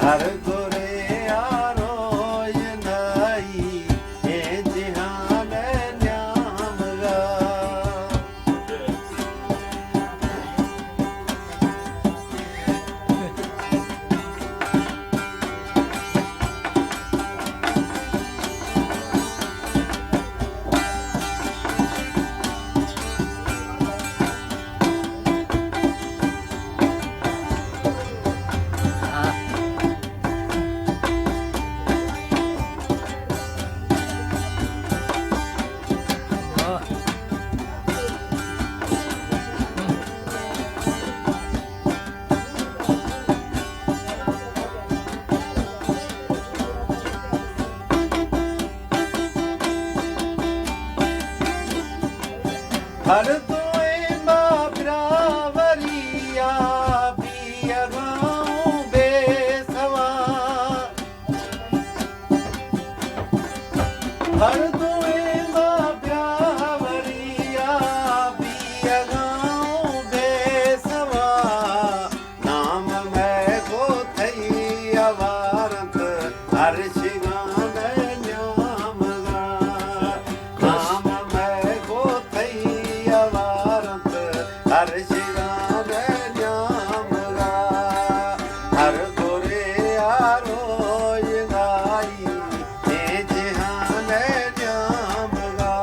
हर गोरे यारो नाई ये जिहान न्यामगा हर तोए बाबरावरिया पिया गाँव बेसवा हर तोए बाबरावरिया पिया गाँव बेसवा नाम मैं को थई अवारत हर शिगान न्यामगा नाम मैं को थई अवारत हर शिगान न्यामगा हर गोरे यारो नाई ये जिहान न्यामगा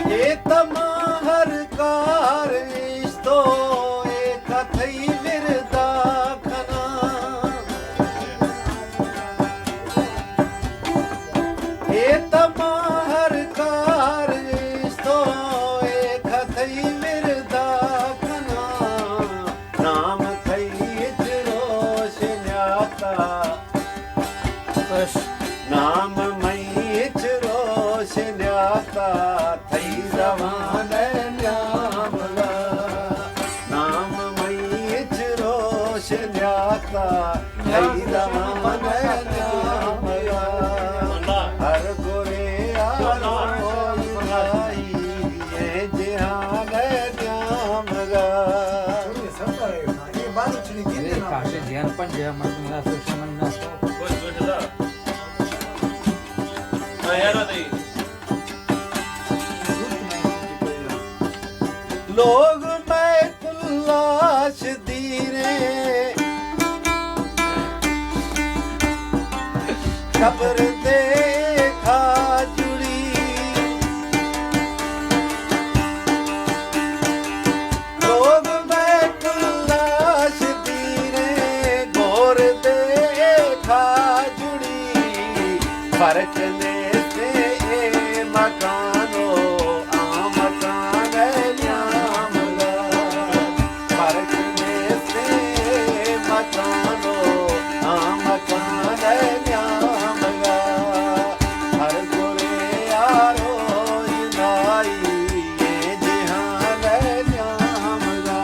ये तमाहर कार इस्तो एक थई विरदा खना ये तमाहर कार इस्तो एक थई विरदा खना नाम थई इचरोश न्याता नाम मई इचरोश न्याता थई जवान न्यामगा नाम मई इचरोश न्याता थई जवान न्यामगा हर गोरे यारो नाई ये जिहान न्यामगा काशे ध्यान पण जे मला सुषमन नसतो लोग मैं कुल्लाश दीरे खबर देखा जुड़ी लोग मैं कुल्लाश दीरे गौर देखा जुड़ी फर्क ने से मकानो आ मकान न्यामगा फर्क ने से मकानो आ मकान न्यामगा हर गोरे यारो नाई ये जिहान न्यामगा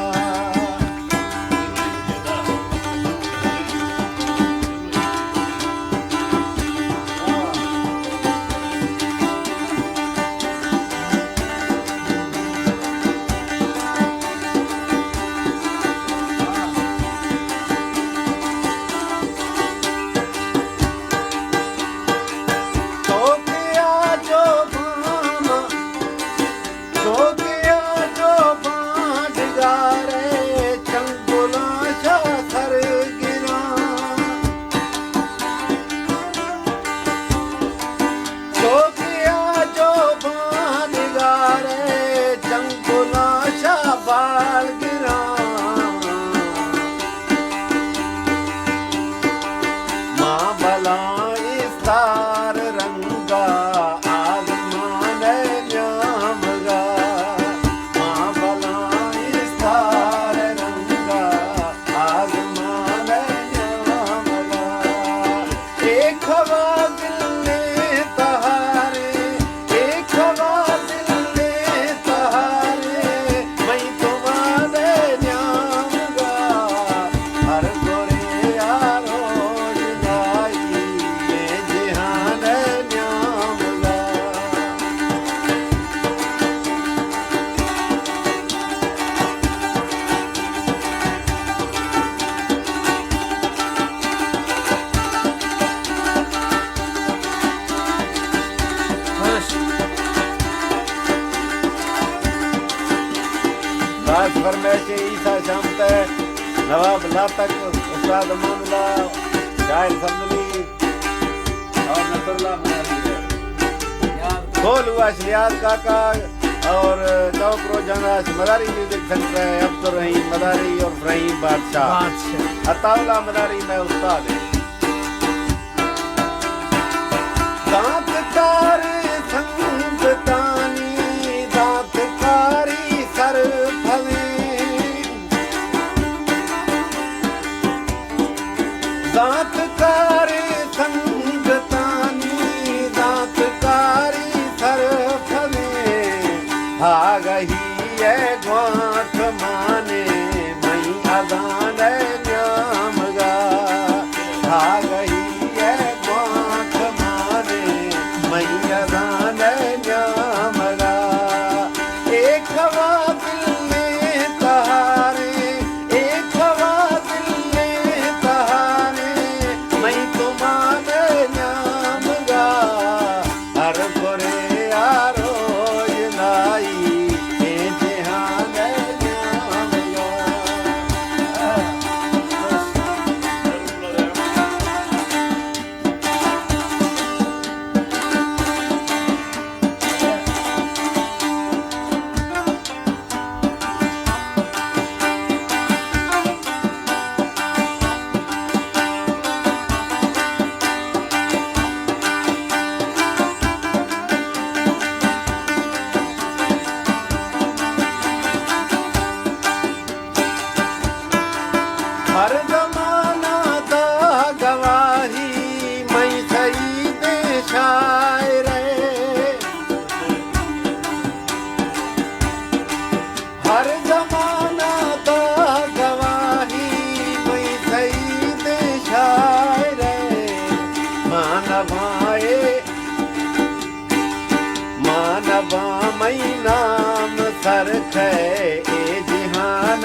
खास फरमाइश ईसा शामत नवाब लातक उस्ताद मामला शायर समदली और नसरुल्लाह मनाली खोल हुआ शरियात काका और चौक रोजानाश मदारी म्यूजिक सेंटर है अब्दुल रहीम मदारी और फहीम बादशाह अताउल्ला मदारी में उस्ताद है दांतकार संगतानी दांतकारी सर फले दांतकार संगतानी दांतकारी सर फले आ गई है ग्वाथ माने मई अदान न्यामगा आ गई है ग्वाथ माने मई अदान न्यामगा एक हवा दिल में तहारे एक हवा दिल में तहारे मई तुम्हारे न्यामगा हर गोरे यारो लाई ए जहान न्यामगा हर जमाना दा गवाही मई सही दे शायर हर जमाना दा गवाही मई सही दे शायर मानवाए मानवा मई नाम सरख ए जहान